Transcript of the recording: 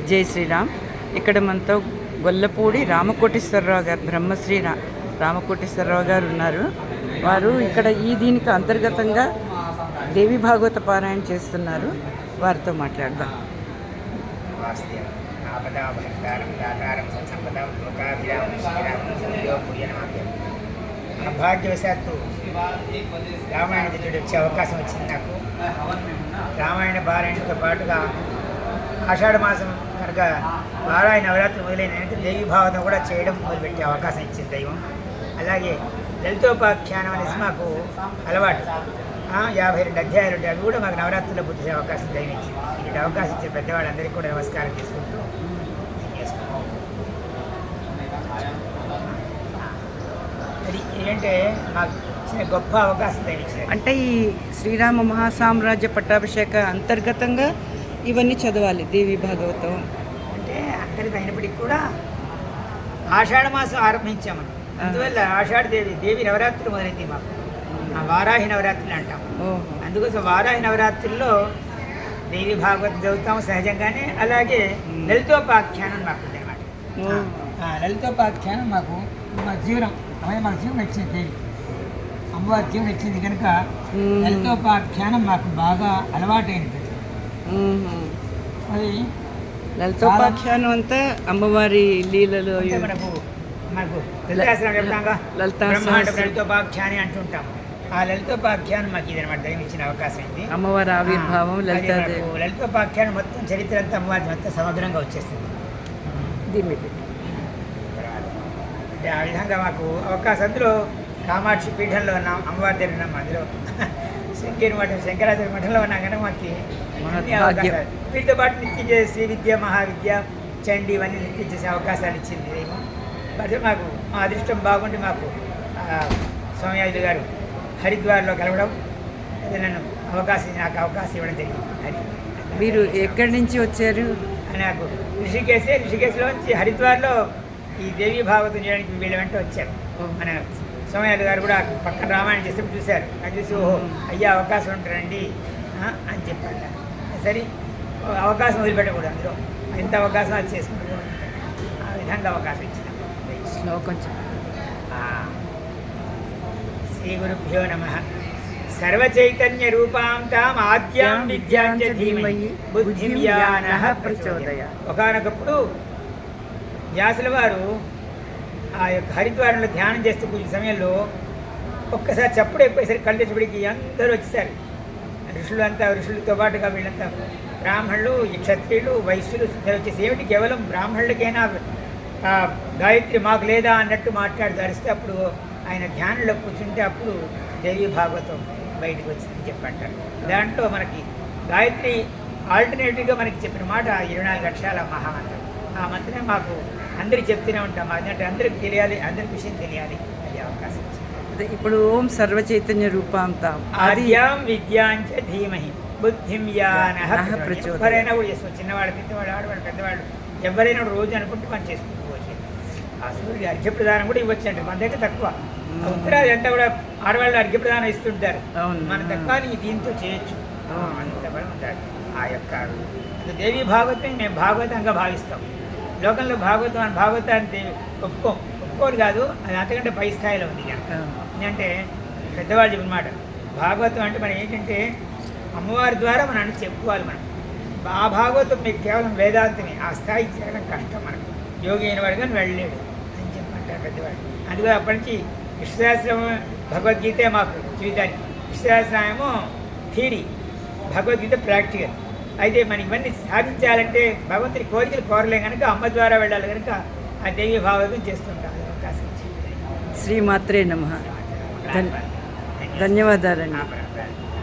జై శ్రీరామ్. ఇక్కడ మనతో గొల్లపూడి రామకోటేశ్వరరావు గారు, బ్రహ్మశ్రీ రామకోటేశ్వరరావు గారు ఉన్నారు. వారు ఇక్కడ దీనికి అంతర్గతంగా దేవి భాగవత పారాయణ చేస్తున్నారు. వారితో మాట్లాడదాం. భాగ్యవశాత్తు రామాయణ దిద్దుడు వచ్చే అవకాశం వచ్చింది నాకు. రామాయణ పారాయణతో పాటుగా ఆషాఢ మాసం కనుక పారాయణ నవరాత్రి మొదలైన దేవి భావతం కూడా చేయడం మొదలుపెట్టే అవకాశం ఇచ్చింది దైవం. అలాగే లలితోపాఖ్యానం అనేసి మాకు అలవాటు. 52 అధ్యాయాలు ఉంటాయి. అవి కూడా మాకు నవరాత్రుల్లో పూర్తి అవకాశం దైవం ఇచ్చింది. ఇటువంటి అవకాశం ఇచ్చే పెద్దవాళ్ళందరికీ కూడా నమస్కారం చేసుకుంటూ అది ఏంటంటే మాకు ఇచ్చిన గొప్ప అవకాశం దైవం ఇచ్చింది. అంటే ఈ శ్రీరామ మహాసామ్రాజ్య పట్టాభిషేక అంతర్గతంగా ఇవన్నీ చదవాలి దేవి భాగవతం. అంటే అందరికీ అయినప్పటికీ కూడా ఆషాఢ మాసం ఆరంభించాము. అందువల్ల ఆషాఢ దేవి నవరాత్రులు మొదలైంది మాకు. వారాహి నవరాత్రులు అంటాం. అందుకోసం వారాహి నవరాత్రుల్లో దేవి భాగవతం చదువుతాము సహజంగానే. అలాగే లలితోపాఖ్యానం మాకు ఉంది అనమాట. లలితోపాఖ్యానం మాకు మా జీవనం ఇచ్చింది. దేవి అమ్మవారి జీవనం ఇచ్చింది కనుక లలితోపాఖ్యానం మాకు బాగా అలవాటైనది. అది లలితోపాఖ్యానం అంతా అమ్మవారి లీలలు మనకు లలితోపాఖ్యాని అంటుంటాము. ఆ లలితోపాఖ్యానం మాకు ఇది అనమాట దైవం ఇచ్చిన అవకాశం ఇది. అమ్మవారి ఆవిర్భావం లలితోపాఖ్యానం మొత్తం చరిత్ర అంతా అమ్మవారి మొత్తం సమగ్రంగా వచ్చేస్తుంది. దీన్ని అంటే ఆ విధంగా మాకు అవకాశం. అందులో కామాక్షి పీఠంలో ఉన్నాం, అమ్మవారి దగ్గర ఉన్నాం. అందులో శంకరాచార్య మఠంలో ఉన్నాం కనుక మాకు వీటితో పాటు నిత్యం చేసే శ్రీ విద్య, మహావిద్య, చండీ ఇవన్నీ నిత్యం చేసే అవకాశాలు ఇచ్చింది దైవం. మరి మాకు మా అదృష్టం బాగుండి మాకు సోమయాజులు గారు హరిద్వార్లో కలవడం, నాకు అవకాశం ఇవ్వడం జరిగింది. అది మీరు ఎక్కడి నుంచి వచ్చారు? నాకు ఋషికేశ్లోంచి హరిద్వార్లో ఈ దేవీ భాగవతం చేయడానికి వీళ్ళ వెంట వచ్చారు. మన సోమయాజులు గారు కూడా పక్కన రామాయణం చేస్తే చూశారు. అది చూసి ఓహో అయ్యా అవకాశం ఉంటారండి అని చెప్పారు. సరే అవకాశం వదిలిపెట్టకూడదు. అందులో ఎంత అవకాశం అది చేసుకుంటూ ఆ విధంగా అవకాశం ఇచ్చింది. శ్లోకం శ్రీ గురుభ్యో నమః. సర్వచైతన్య రూపాం తాం ఆద్యాం విద్యాం చ ధీమహి బుద్ధిం యా నః ప్రచోదయాత్. ఒకానొకప్పుడు వ్యాసుల వారు ఆ యొక్క హరిద్వారంలో ధ్యానం చేస్తూ కూర్చున్న సమయంలో ఒక్కసారి చప్పుడు ఎక్కువసరి కళ్ళు తెచ్చిపడికి అందరూ వచ్చేసారు. ఋషులతో పాటుగా వీళ్ళంతా బ్రాహ్మణులు, క్షత్రియులు, వైశ్యులు వచ్చేసి ఏమిటి కేవలం బ్రాహ్మణులకైనా గాయత్రి మాకు లేదా అన్నట్టు మాట్లాడుతూ అరిస్తే అప్పుడు ఆయన ధ్యానంలో కూర్చుంటే అప్పుడు దేవీ భాగవతం బయటకు వచ్చిందని చెప్పంటారు. దాంట్లో మనకి గాయత్రి ఆల్టర్నేటివ్గా మనకి చెప్పిన మాట 24 అక్షరాల మహామంత్రం. ఆ మంత్రమే మాకు అందరికి చెప్తూనే ఉంటాం. అదంటే అందరికి తెలియాలి, అందరికి విషయం తెలియాలి. అది అవకాశం. ఇప్పుడు ఓం సర్వచైతన్య రూపాంతాం ఆద్యాం విద్యాంచ ధీమహి బుద్ధిం యా నః ప్రచోదయాత్. ఎవరైనా కూడా చేసుకో, చిన్నవాడు, పెద్దవాడు, ఆడవాడు, పెద్దవాడు ఎవరైనా రోజు అనుకుంటే మనం చేసుకుంటూ వచ్చేది. ఆ సూర్యుడి అర్ఘ్యప్రదానం కూడా ఇవ్వచ్చు అంటే మన దగ్గర తక్కువ. ఉత్తరాది అంతా కూడా ఆడవాళ్ళు అర్ఘ్యప్రదానం ఇస్తుంటారు. మన తక్కువ దీంతో చేయొచ్చు. అంత బలం ఉంటారు. ఆ యొక్క దేవీ భాగవతం మేము భాగవతంగా భావిస్తాం. లోకంలో భాగవతాన్ని ఒప్పుకోరు కాదు. అది అంతకంటే పై స్థాయిలో ఉంది. ఎందుకంటే పెద్దవాళ్ళు చెప్పినమాట భాగవతం అంటే మనం ఏంటంటే అమ్మవారి ద్వారా మనం అన్ని చెప్పుకోవాలి. మనం ఆ భాగవతం మీకు కేవలం వేదాంతమే, ఆ స్థాయికి చేరడం కష్టం. మనకు యోగి అయిన వాడు కానీ వెళ్ళలేడు అని చెప్పంటారు పెద్దవాళ్ళు. అందుకని అప్పటి నుంచి విశ్వశాస్త్రం, భగవద్గీతే మాకు జీవితానికి. విశ్వశాస్త్రమేమో థియరీ, భగవద్గీత ప్రాక్టికల్. అయితే మనం ఇవన్నీ సాధించాలంటే భగవంతుని కోరికలు కోరలేం కనుక అమ్మ ద్వారా వెళ్ళాలి కనుక ఆ దేవి భాగవతం చేస్తుంటారు. అవకాశం ఇచ్చింది. శ్రీమాత్రే నమః. ధన్యవాదాలండి.